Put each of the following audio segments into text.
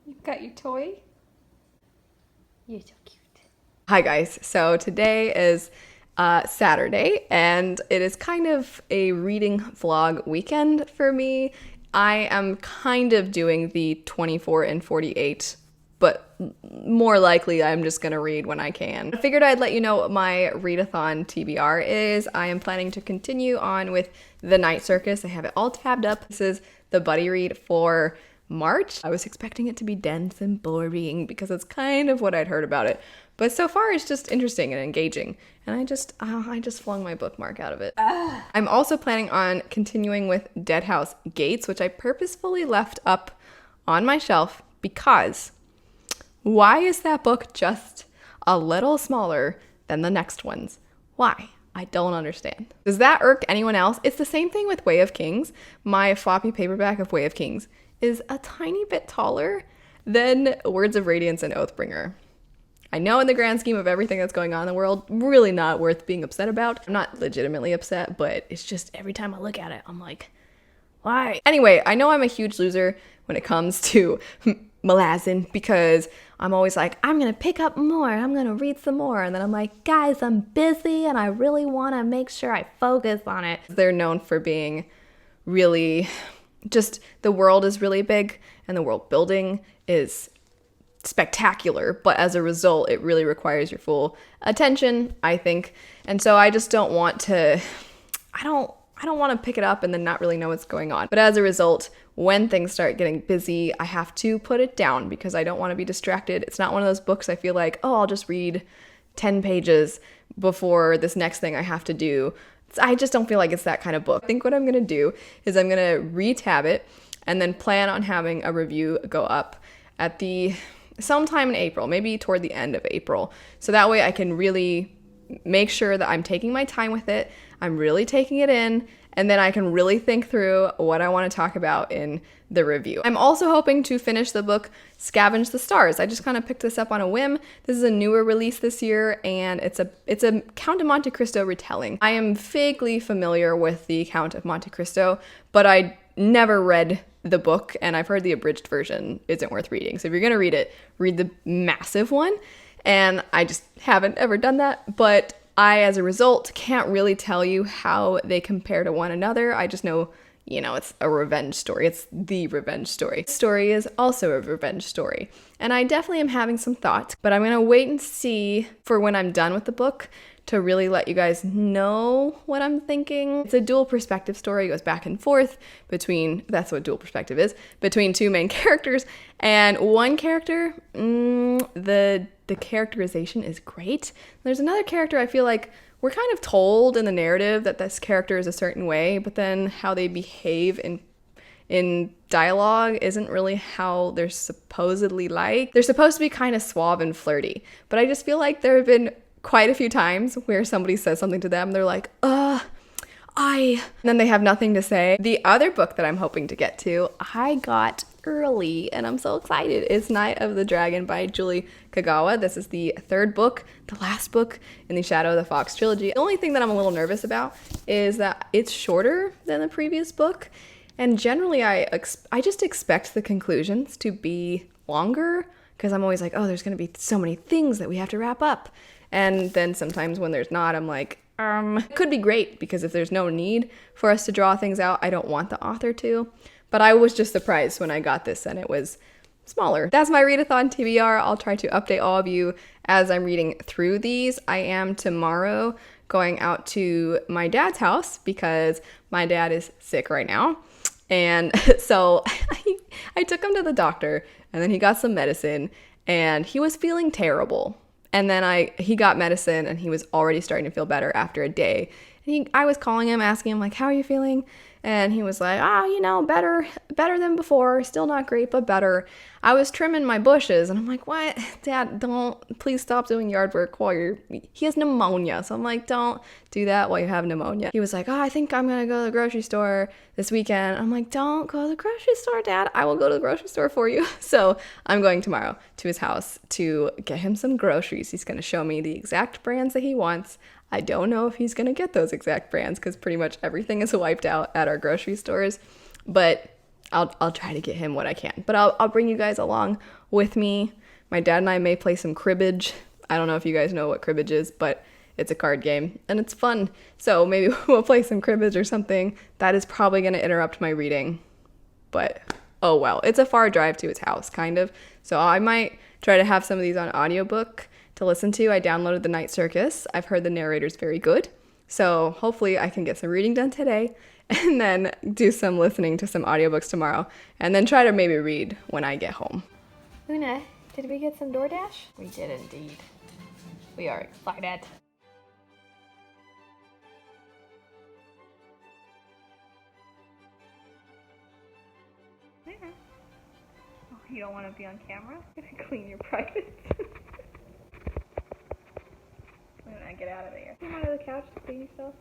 You've got your toy. You're so cute. Hi guys, so today is Saturday and it is kind of a reading vlog weekend for me. I am kind of doing the 24 and 48, but more likely I'm just gonna read when I can. I figured I'd let you know what my readathon TBR is. I am planning to continue on with The Night Circus. I have it all tabbed up. This is the buddy read for March. I was expecting it to be dense and boring because it's kind of what I'd heard about it. But so far it's just interesting and engaging. And I just flung my bookmark out of it. I'm also planning on continuing with Dead House Gates, which I purposefully left up on my shelf because why is that book just a little smaller than the next ones? Why? I don't understand. Does that irk anyone else? It's the same thing with Way of Kings. My floppy paperback of Way of Kings is a tiny bit taller than Words of Radiance and Oathbringer. I know in the grand scheme of everything that's going on in the world, really not worth being upset about. I'm not legitimately upset, but it's just every time I look at it, I'm like, why? Anyway, I know I'm a huge loser when it comes to Malazan because I'm always like, I'm gonna pick up more, I'm gonna read some more, and then I'm like, guys, I'm busy and I really wanna make sure I focus on it. They're known for being really, just the world is really big and the world building is spectacular, but as a result, it really requires your full attention, I think. And so I just don't want to, I don't want to pick it up and then not really know what's going on. But as a result, when things start getting busy, I have to put it down because I don't want to be distracted. It's not one of those books I feel like, oh, I'll just read 10 pages before this next thing I have to do. I just don't feel like it's that kind of book. I think what I'm going to do is I'm going to retab it and then plan on having a review go up at sometime in April, maybe toward the end of April. So that way I can really make sure that I'm taking my time with it. I'm really taking it in, and then I can really think through what I want to talk about in the review. I'm also hoping to finish the book Scavenge the Stars. I just kind of picked this up on a whim. This is a newer release this year, and it's a Count of Monte Cristo retelling. I am vaguely familiar with the Count of Monte Cristo, but I never read the book, and I've heard the abridged version isn't worth reading. So if you're gonna read it, read the massive one. And I just haven't ever done that, but I, as a result, can't really tell you how they compare to one another. I just know, it's a revenge story. It's the revenge story. The story is also a revenge story. And I definitely am having some thoughts, but I'm gonna wait and see for when I'm done with the book to really let you guys know what I'm thinking. It's a dual perspective story. It goes back and forth between, that's what dual perspective is, between two main characters. And one character, the characterization is great. There's another character I feel like we're kind of told in the narrative that this character is a certain way, but then how they behave in dialogue isn't really how they're supposedly like. They're supposed to be kind of suave and flirty, but I just feel like there have been quite a few times where somebody says something to them, they're like, and then they have nothing to say. The other book that I'm hoping to get to, I got early, and I'm so excited. It's Night of the Dragon by Julie Kagawa. This is the third book, the last book in the Shadow of the Fox trilogy. The only thing that I'm a little nervous about is that it's shorter than the previous book, and generally I just expect the conclusions to be longer, because I'm always like, oh, there's going to be so many things that we have to wrap up. And then sometimes when there's not, I'm like, it could be great because if there's no need for us to draw things out, I don't want the author to. But I was just surprised when I got this and it was smaller. That's my readathon TBR. I'll try to update all of you as I'm reading through these. I am tomorrow going out to my dad's house because my dad is sick right now. And so I took him to the doctor and then he got some medicine and he was feeling terrible. And then he got medicine and he was already starting to feel better after a day. And I was calling him, asking him like, how are you feeling? And he was like, better than before. Still not great, but better. I was trimming my bushes and I'm like, what? Dad, please stop doing yard work he has pneumonia. So I'm like, don't do that while you have pneumonia. He was like, I think I'm going to go to the grocery store this weekend. I'm like, don't go to the grocery store, Dad. I will go to the grocery store for you. So I'm going tomorrow to his house to get him some groceries. He's going to show me the exact brands that he wants. I don't know if he's going to get those exact brands because pretty much everything is wiped out at our grocery stores. But I'll try to get him what I can. But I'll bring you guys along with me. My dad and I may play some cribbage. I don't know if you guys know what cribbage is, but it's a card game and it's fun. So maybe we'll play some cribbage or something. That is probably going to interrupt my reading. But oh well, it's a far drive to his house, kind of. So I might try to have some of these on audiobook to listen to. I downloaded The Night Circus. I've heard the narrator's very good. So hopefully I can get some reading done today and then do some listening to some audiobooks tomorrow and then try to maybe read when I get home. Luna, did we get some DoorDash? We did indeed. We are excited. Oh, you don't want to be on camera? I'm gonna clean your privates. Luna, get out of there. Come onto the couch to clean yourself.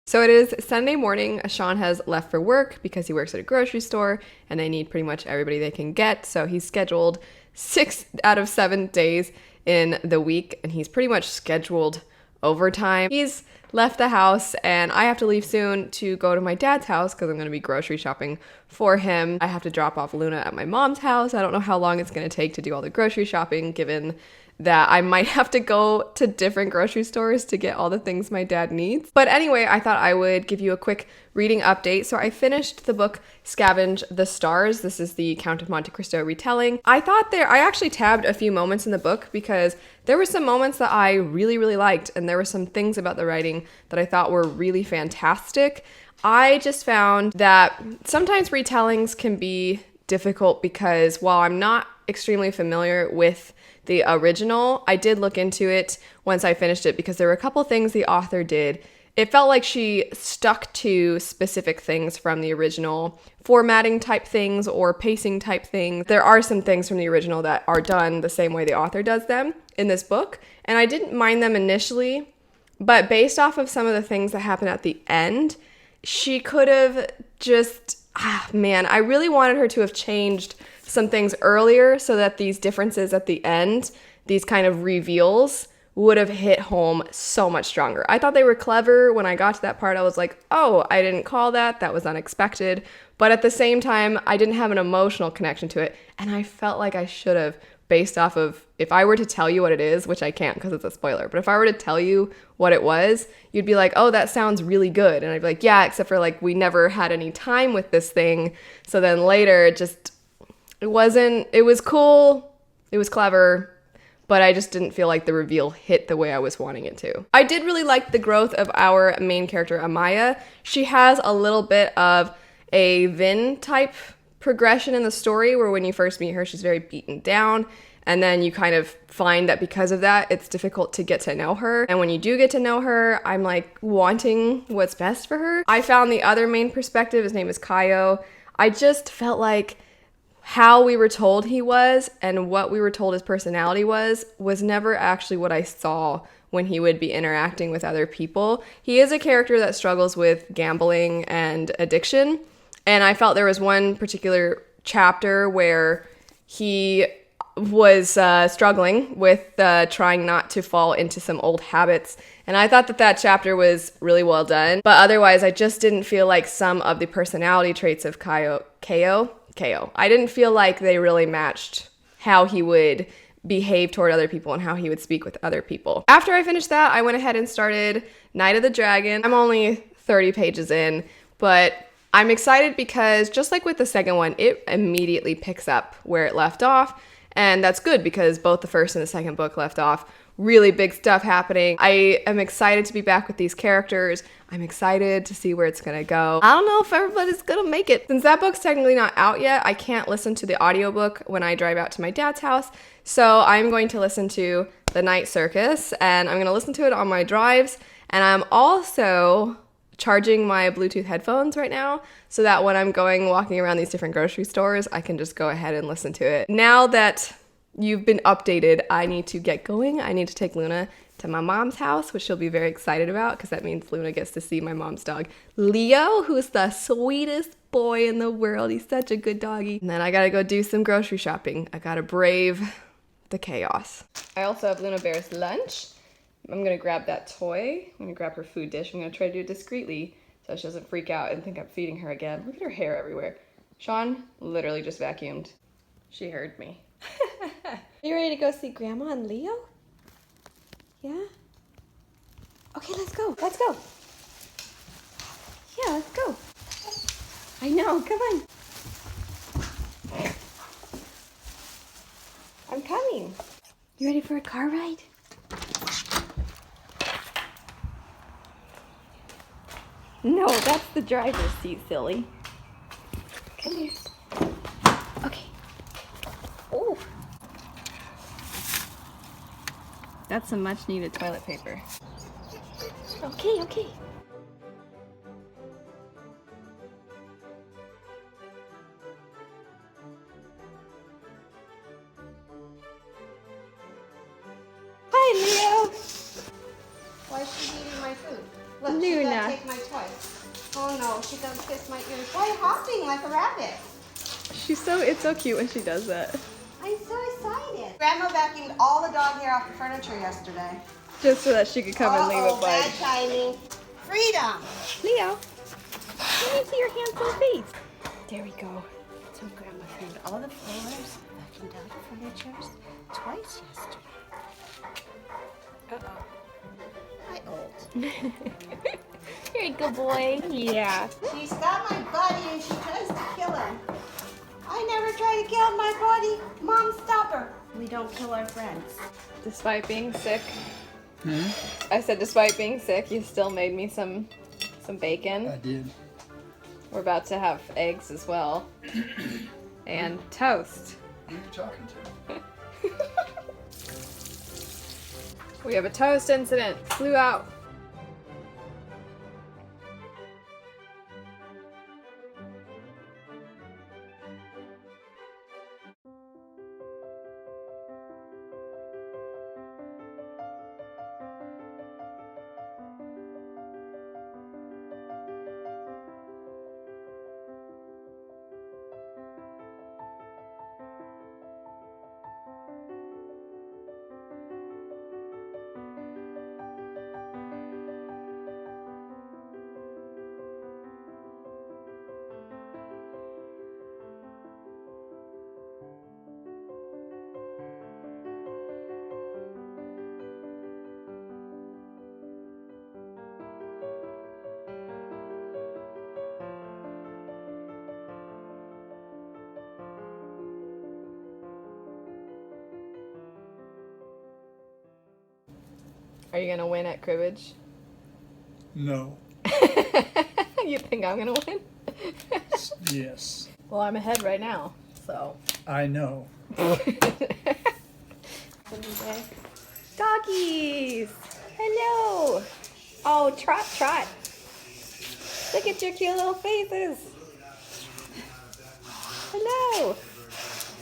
So it is Sunday morning. Sean has left for work because he works at a grocery store and they need pretty much everybody they can get. So he's scheduled 6 out of 7 days in the week and he's pretty much scheduled overtime. He's left the house and I have to leave soon to go to my dad's house because I'm going to be grocery shopping for him. I have to drop off Luna at my mom's house. I don't know how long it's going to take to do all the grocery shopping given that I might have to go to different grocery stores to get all the things my dad needs. But anyway, I thought I would give you a quick reading update. So I finished the book Scavenge the Stars. This is the Count of Monte Cristo retelling. I actually tabbed a few moments in the book because there were some moments that I really, really liked and there were some things about the writing that I thought were really fantastic. I just found that sometimes retellings can be difficult because while I'm not extremely familiar with the original, I did look into it once I finished it because there were a couple things the author did. It felt like she stuck to specific things from the original, formatting type things or pacing type things. There are some things from the original that are done the same way the author does them in this book, and I didn't mind them initially, but based off of some of the things that happen at the end, she could have just, I really wanted her to have changed some things earlier so that these differences at the end, these kind of reveals, would have hit home so much stronger. I thought they were clever. When I got to that part, I was like, oh, I didn't call that. That was unexpected. But at the same time, I didn't have an emotional connection to it. And I felt like I should have, based off of, if I were to tell you what it is, which I can't because it's a spoiler, but if I were to tell you what it was, you'd be like, oh, that sounds really good. And I'd be like, yeah, except for like, we never had any time with this thing. So then later, it was cool, it was clever, but I just didn't feel like the reveal hit the way I was wanting it to. I did really like the growth of our main character, Amaya. She has a little bit of a Vin type progression in the story where when you first meet her, she's very beaten down. And then you kind of find that because of that, it's difficult to get to know her. And when you do get to know her, I'm like wanting what's best for her. I found the other main perspective, his name is Kaio. I just felt like how we were told he was and what we were told his personality was never actually what I saw when he would be interacting with other people. He is a character that struggles with gambling and addiction. And I felt there was one particular chapter where he was struggling with trying not to fall into some old habits. And I thought that chapter was really well done. But otherwise, I just didn't feel like some of the personality traits of Kaio. I didn't feel like they really matched how he would behave toward other people and how he would speak with other people. After I finished that, I went ahead and started Night of the Dragon. I'm only 30 pages in, but I'm excited because just like with the second one, it immediately picks up where it left off. And that's good because both the first and the second book left off really big stuff happening. I am excited to be back with these characters. I'm excited to see where it's gonna go. I don't know if everybody's gonna make it. Since that book's technically not out yet, I can't listen to the audiobook when I drive out to my dad's house. So I'm going to listen to The Night Circus and I'm gonna listen to it on my drives. And I'm also charging my Bluetooth headphones right now so that when I'm walking around these different grocery stores, I can just go ahead and listen to it. Now that you've been updated. I need to get going. I need to take Luna to my mom's house, which she'll be very excited about because that means Luna gets to see my mom's dog, Leo, who's the sweetest boy in the world. He's such a good doggy. And then I gotta go do some grocery shopping. I gotta brave the chaos. I also have Luna Bear's lunch. I'm gonna grab that toy. I'm gonna grab her food dish. I'm gonna try to do it discreetly so she doesn't freak out and think I'm feeding her again. Look at her hair everywhere. Sean literally just vacuumed. She heard me. Are you ready to go see Grandma and Leo? Yeah? Okay, let's go. Let's go. Yeah, let's go. I know, come on. I'm coming. You ready for a car ride? No, that's the driver's seat, silly. Come here. Okay. Oh. That's some much needed toilet paper. Okay, okay. Hi, Leo. Why is she eating my food? Look, Luna. she's gonna take my toy. Oh no, she's gonna kiss my ears. Why are you hopping like a rabbit? It's so cute when she does that. I'm so excited. Grandma vacuumed all the dog hair off the furniture yesterday. Just so that she could come and leave a bad bite. timing. Freedom. Leo, let me see your handsome face. There we go. So Grandma cleaned all the floors, vacuumed out the furniture twice yesterday. Uh-oh. Hi, old. You're a good boy. Yeah. She's got my buddy and she tries to kill him. I never try to kill my buddy. Mom, stop her. We don't kill our friends. Despite being sick, I said despite being sick, you still made me some bacon. I did. We're about to have eggs as well. And toast. Who are you talking to? We have a toast incident. Flew out. Are you gonna win at cribbage? No. You think I'm gonna win? Yes. Well, I'm ahead right now, so. I know. Doggies! Hello! Oh, trot, trot. Look at your cute little faces. Hello!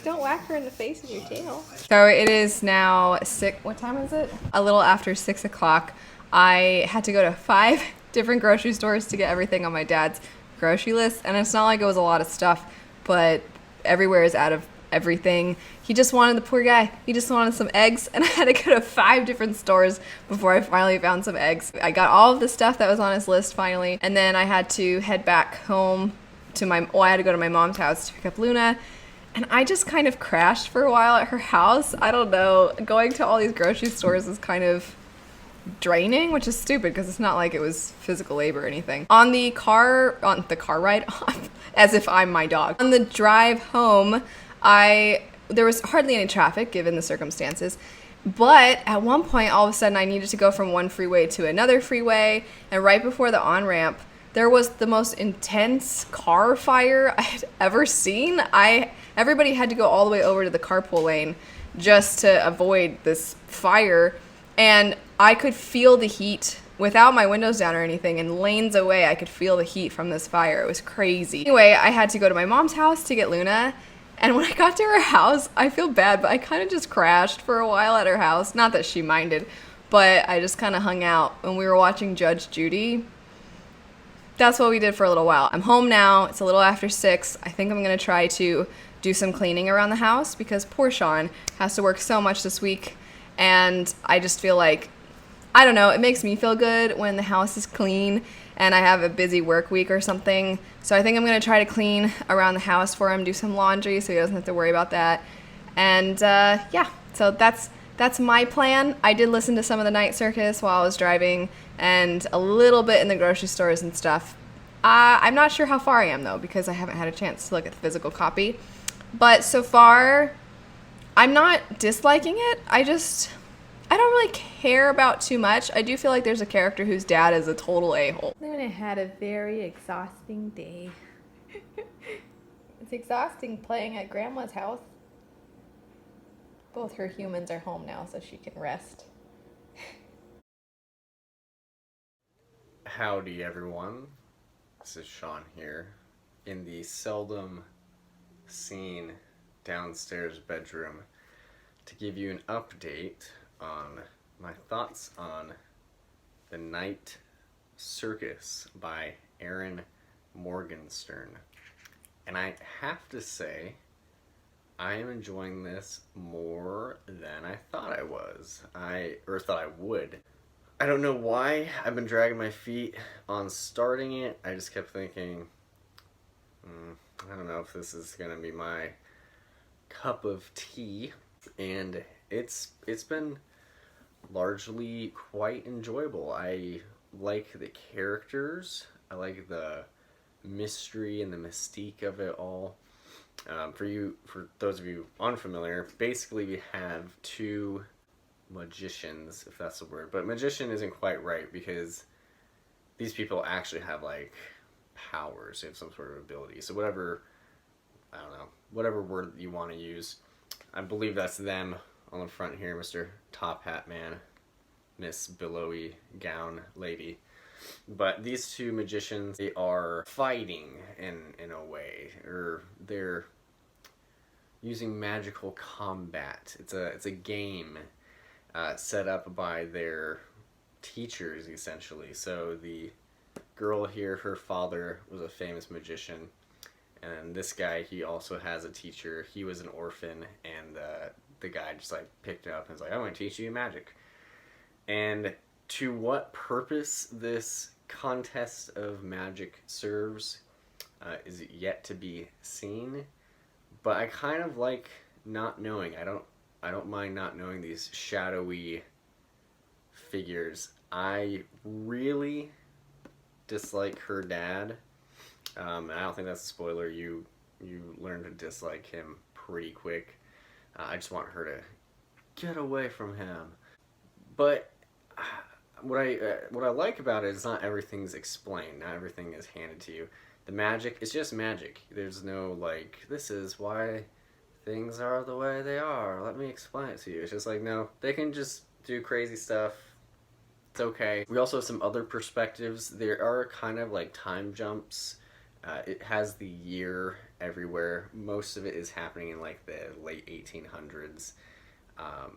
Don't whack her in the face with your tail. So it is now what time is it? A little after 6 o'clock. I had to go to 5 different grocery stores to get everything on my dad's grocery list. And it's not like it was a lot of stuff, but everywhere is out of everything. He just wanted, the poor guy, he just wanted some eggs. And I had to go to 5 different stores before I finally found some eggs. I got all of the stuff that was on his list finally. And then I had to head back home to I had to go to my mom's house to pick up Luna. And I just kind of crashed for a while at her house. I don't know. Going to all these grocery stores is kind of draining, which is stupid because it's not like it was physical labor or anything. On the car ride, as if I'm my dog. On the drive home, there was hardly any traffic given the circumstances. But at one point, all of a sudden, I needed to go from one freeway to another freeway. And right before the on-ramp, there was the most intense car fire I had ever seen. Everybody had to go all the way over to the carpool lane just to avoid this fire. And I could feel the heat without my windows down or anything. And lanes away, I could feel the heat from this fire. It was crazy. Anyway, I had to go to my mom's house to get Luna. And when I got to her house, I feel bad, but I kind of just crashed for a while at her house. Not that she minded, but I just kind of hung out. When we were watching Judge Judy, that's what we did for a little while. I'm home now. It's a little after 6. I think I'm going to try to do some cleaning around the house because poor Sean has to work so much this week. And I just feel like, I don't know, it makes me feel good when the house is clean and I have a busy work week or something. So I think I'm going to try to clean around the house for him, do some laundry so he doesn't have to worry about that. And yeah, so that's my plan. I did listen to some of the Night Circus while I was driving and a little bit in the grocery stores and stuff. I'm not sure how far I am though because I haven't had a chance to look at the physical copy. But so far, I'm not disliking it. I don't really care about too much. I do feel like there's a character whose dad is a total a-hole. Then I had a very exhausting day. It's exhausting playing at Grandma's house. Both her humans are home now, so she can rest. Howdy everyone, this is Sean here in the seldom seen downstairs bedroom to give you an update on my thoughts on The Night Circus by Erin Morgenstern. And I have to say, I am enjoying this more than I thought I was. Or thought I would. I don't know why I've been dragging my feet on starting it. I just kept thinking, I don't know if this is gonna be my cup of tea. And it's been largely quite enjoyable. I like the characters. I like the mystery and the mystique of it all. For those of you unfamiliar, basically we have two magicians, if that's the word, but magician isn't quite right because these people actually have like powers. They have some sort of ability. So whatever, I don't know, whatever word you want to use, I believe that's them on the front here, Mr. Top Hat Man, Miss Billowy Gown Lady. But these two magicians, they are fighting in a way, or they're using magical combat. It's a game set up by their teachers, essentially. So the girl here, her father was a famous magician, and this guy, he also has a teacher. He was an orphan, and the guy just like picked it up and was like, I'm going to teach you magic. And to what purpose this contest of magic serves is yet to be seen, but I kind of like not knowing. I don't mind not knowing these shadowy figures. I really dislike her dad, and I don't think that's a spoiler. You learn to dislike him pretty quick. I just want her to get away from him. But what I like about it is not everything's explained. Not everything is handed to you. The magic is just magic. There's no like, this is why things are the way they are. Let me explain it to you. It's just like, no, they can just do crazy stuff. It's okay. We also have some other perspectives. There are kind of like time jumps. It has the year everywhere. Most of it is happening in like the late 1800s.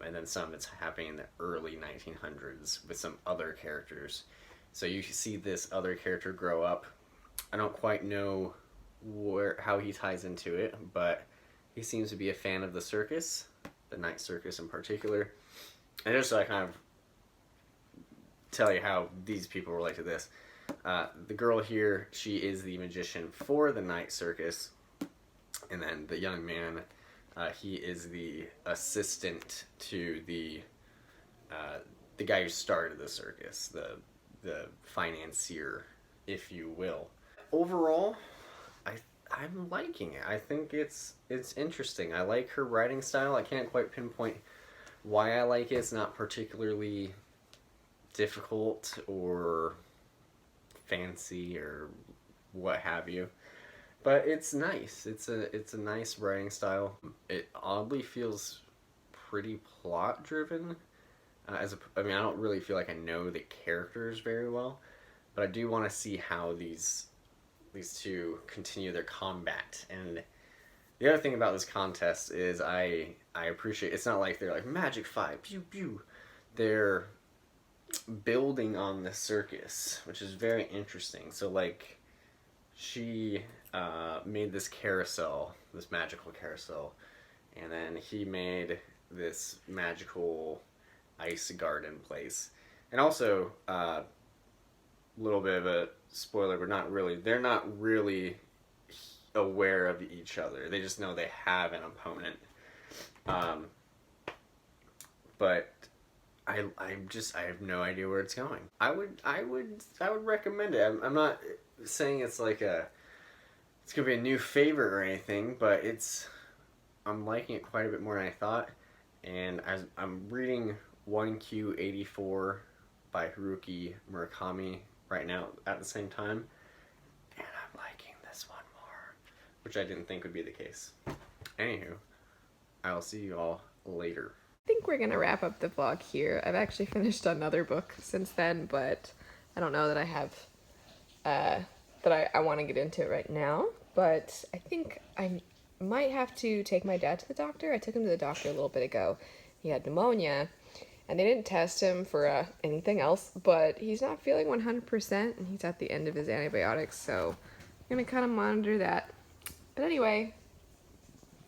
And then some it's happening in the early 1900s with some other characters. So you see this other character grow up. I don't quite know how he ties into it, but he seems to be a fan of the circus, the Night Circus in particular. And just so I kind of tell you how these people relate to this. The girl here, she is the magician for the Night Circus. And then the young man, he is the assistant to the guy who started the circus, the financier, if you will. Overall, I'm liking it. I think it's interesting. I like her writing style. I can't quite pinpoint why I like it. It's not particularly difficult or fancy or what have you. But it's nice. It's a nice writing style. It oddly feels pretty plot driven. I don't really feel like I know the characters very well, but I do want to see how these two continue their combat. And The other thing about this contest is I appreciate, it's not like they're like magic 5, pew pew. They're building on the circus, which is very interesting. So like she made this carousel, this magical carousel, and then he made this magical ice garden place. And also, a little bit of a spoiler, but not really, they're not really aware of each other. They just know they have an opponent. But I have no idea where it's going. I would recommend it. I'm not saying it's like it's gonna be a new favorite or anything, but I'm liking it quite a bit more than I thought. And I'm reading 1Q84 by Haruki Murakami right now at the same time, and I'm liking this one more, which I didn't think would be the case. Anywho, I'll see you all later. I think we're gonna wrap up the vlog here. I've actually finished another book since then, but I don't know that I have that I want to get into it right now. But I think I might have to take my dad to the doctor. I took him to the doctor a little bit ago. He had pneumonia, and they didn't test him for anything else, but he's not feeling 100%, and he's at the end of his antibiotics, so I'm gonna kind of monitor that. But anyway,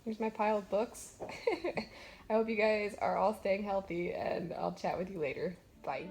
here's my pile of books. I hope you guys are all staying healthy, and I'll chat with you later. Bye.